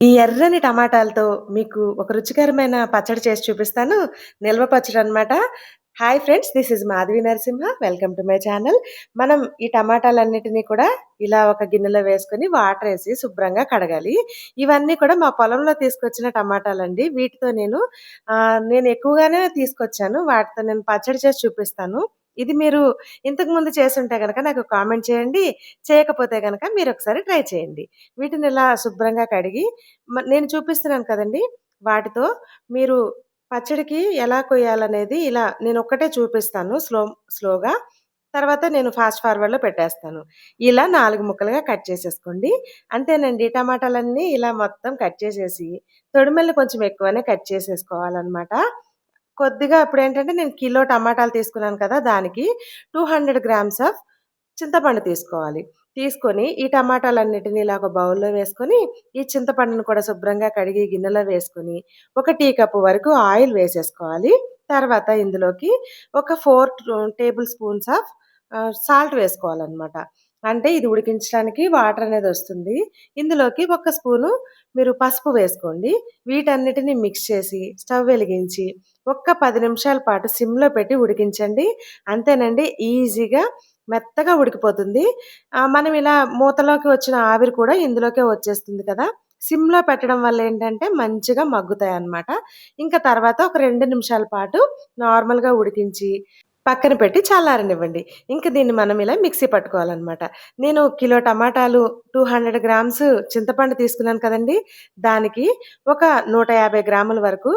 ఈ ఎర్రని టమాటాలతో మీకు ఒక రుచికరమైన పచ్చడి చేసి చూపిస్తాను. నిల్వ పచ్చడనమాట. Hi friends! This is Madhavi Narasimha. Welcome to my channel. మనం ఈ టమాటాలన్నిటిని కూడా ఇలా ఒక గిన్నెలో వేసుకొని వాటరేసి శుభ్రంగా కడగాలి. ఇవన్నీ కూడా మా పొలంలో తీసుకొచ్చిన టమాటాలండి. వీటితో నేను ఎక్కువగానే తీసుకొచ్చాను. వాటితో నేను పచ్చడి చేసి చూపిస్తాను. ఇది మీరు ఇంతకుముందు చేసుంటే గనక నాకు కామెంట్ చేయండి. చేయకపోతే గనక మీరొకసారి ట్రై చేయండి. వీటినిలా శుభ్రంగా కడిగి నేను చూపిస్తున్నాను కదండీ! వాటితో మీరు పచ్చడికి ఎలా కొయ్యాలనేది ఇలా నేనొక్కటే చూపిస్తాను స్లోగా. తర్వాత నేను ఫాస్ట్ ఫార్వర్డ్‌లో పెట్టేస్తాను. ఇలా 4 ముక్కలుగా కట్ చేసేసుకోండి. అంతేనండి. టమాటాలన్నీ ఇలా మొత్తం కట్ చేసేసి, తొడిమెల్ని కొంచెం ఎక్కువనే కట్ చేసేసుకోవాలనమాట. కొద్దిగా ఇప్పుడేంటంటే నేను కిలో టమాటాలు తీసుకున్నాను కదా! దానికి 200 గ్రామ్స్ ఆఫ్ చింతపండు తీసుకోవాలి. తీసుకొని ఈ టమాటాలన్నిటిని ఇలా ఒక బౌల్‌లో వేసుకొని, ఈ చింతపండును కూడా శుభ్రంగా కడిగి గిన్నెలో వేసుకొని, ఒక టీ కప్పు వరకు ఆయిల్ వేసేసుకోవాలి. తర్వాత ఇందులోకి ఒక 4 టేబుల్ స్పూన్స్ ఆఫ్ సాల్ట్ వేసుకోవాలనమాట. అంటే ఇది ఉడికించడానికి వాటర్ అనేదొస్తుంది. ఇందులోకి ఒక స్పూను మీరు పసుపు వేసుకోండి. వీటన్నిటిని మిక్స్ చేసి స్టవ్ వెలిగించి ఒక్క 10 నిమిషాల పాటు సిమ్‌లో పెట్టి ఉడికించండి. అంతేనండి. ఈజీగా మెత్తగా ఉడికిపోతుంది. మనం ఇలా మూతలోకి వచ్చిన ఆవిరి కూడా ఇందులోకే వచ్చేస్తుంది కదా! సిమ్‌లో పెట్టడం వల్ల ఏంటంటే మంచిగా మగ్గుతాయన్నమాట. ఇంకా తర్వాత ఒక 2 నిమిషాల పాటు నార్మల్‌గా ఉడికించి పక్కన పెట్టి చల్లారనివ్వండి. ఇంక దీన్ని మనం ఇలా మిక్సీ పట్టుకోవాలన్నమాట. నేను కిలో టమాటాలు, 200 గ్రామ్స్ చింతపండు తీసుకున్నాను కదండీ! దానికి ఒక 150 గ్రాముల వరకు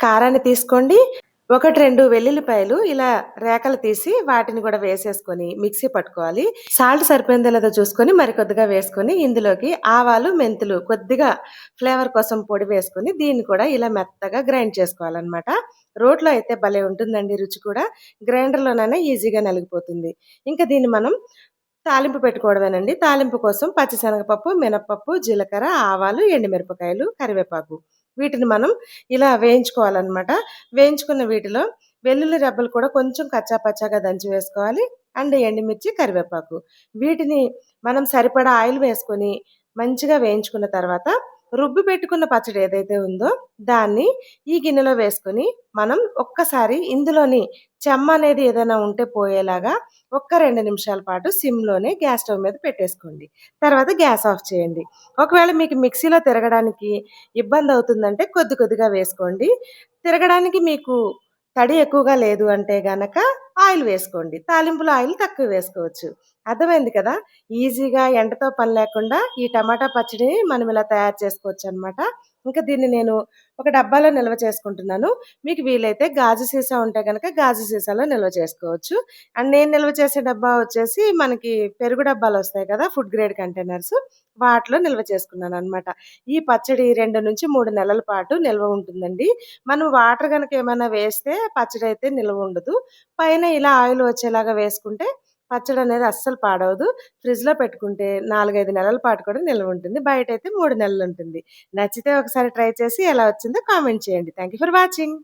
కారాన్ని తీసుకోండి. 1, 2 వెల్లుల్లిపాయలు ఇలా రేఖలు తీసి వాటిని కూడా వేసేసుకొని మిక్సీ పట్టుకోవాలి. సాల్ట్ సరిపోయిందో లేదో చూసుకొని కొద్దిగా వేసుకొని ఇందులోకి ఆవాలు, మెంతులు కొద్దిగా ఫ్లేవర్ కోసం పొడి వేసుకొని దీన్ని కూడా ఇలా మెత్తగా గ్రైండ్ చేసుకోవాలన్నమాట. రోట్లో అయితే భలే ఉంటుందండి రుచి కూడా. గ్రైండర్‌లోనైనా ఈజీగా నలిగిపోతుంది. ఇంకా దీన్ని మనం తాలింపు పెట్టుకోవడమేనండి. తాలింపు కోసం పచ్చిశనగపప్పు, మినపప్పు, జీలకర్ర, ఆవాలు, ఎండుమిరపకాయలు, కరివేపాకు వీటిని మనం ఇలా వేయించుకోవాలన్నమాట. వేయించుకున్న వీటిలో వెల్లుల్లి రెబ్బలు కూడా కొంచెం కచ్చా పచ్చాగా దంచి వేసుకోవాలి. అండ్ ఎండుమిర్చి, కరివేపాకు. వీటిని మనం సరిపడా ఆయిల్ వేసుకొని మంచిగా వేయించుకున్న తర్వాత రుబ్బి పెట్టుకున్న పచ్చడి ఏదైతే ఉందో దాన్ని ఈ గిన్నెలో వేసుకొని మనం ఒక్కసారి ఇందులోని చెమ్మ అనేది ఏదైనా ఉంటే పోయేలాగా ఒక్క 2 నిమిషాల పాటు సిమ్‌లోనే గ్యాస్ స్టవ్ మీద పెట్టేసుకోండి. తర్వాత గ్యాస్ ఆఫ్ చేయండి. ఒకవేళ మీకు మిక్సీలో తిరగడానికి ఇబ్బందవుతుందంటే కొద్దిగా వేసుకోండి. తిరగడానికి మీకు తడి ఎక్కువగా లేదు అంటే గనక ఆయిల్ వేసుకోండి. తాలింపులో ఆయిల్ తక్కువ వేసుకోవచ్చు. అర్థమైంది కదా! ఈజీగా ఎండతో పని లేకుండా ఈ టమాటా పచ్చడిని మనం ఇలా తయారు చేసుకోవచ్చనమాట. ఇంకా దీన్ని నేను ఒక డబ్బాలో నిల్వ చేసుకుంటున్నాను. మీకు వీలైతే గాజు సీసా ఉంటే గనక గాజు సీసాలో నిల్వ చేసుకోవచ్చు. అండ్ నేను నిల్వ చేసే డబ్బా వచ్చేసి మనకి పెరుగు డబ్బాలొస్తాయి కదా! ఫుడ్ గ్రేడ్ కంటైనర్స్ వాటిలో నిల్వ చేసుకున్నాననమాట. ఈ పచ్చడి 2-3 నెలల పాటు నిల్వ ఉంటుందండి. మనం వాటర్ గనక ఏమైనా వేస్తే పచ్చడైతే నిల్వ ఉండదు. పైన ఇలా ఆయిల్ వచ్చేలాగా వేసుకుంటే పచ్చడనేది అస్సలు పాడవదు. ఫ్రిడ్జ్‌లో పెట్టుకుంటే 4, 5 నెలల పాటు కూడా నిల్వ ఉంటుంది. బయటైతే 3 నెలలుంటుంది. నచ్చితే ఒకసారి ట్రై చేసి ఎలా వచ్చిందో కామెంట్ చేయండి. Thank you for watching.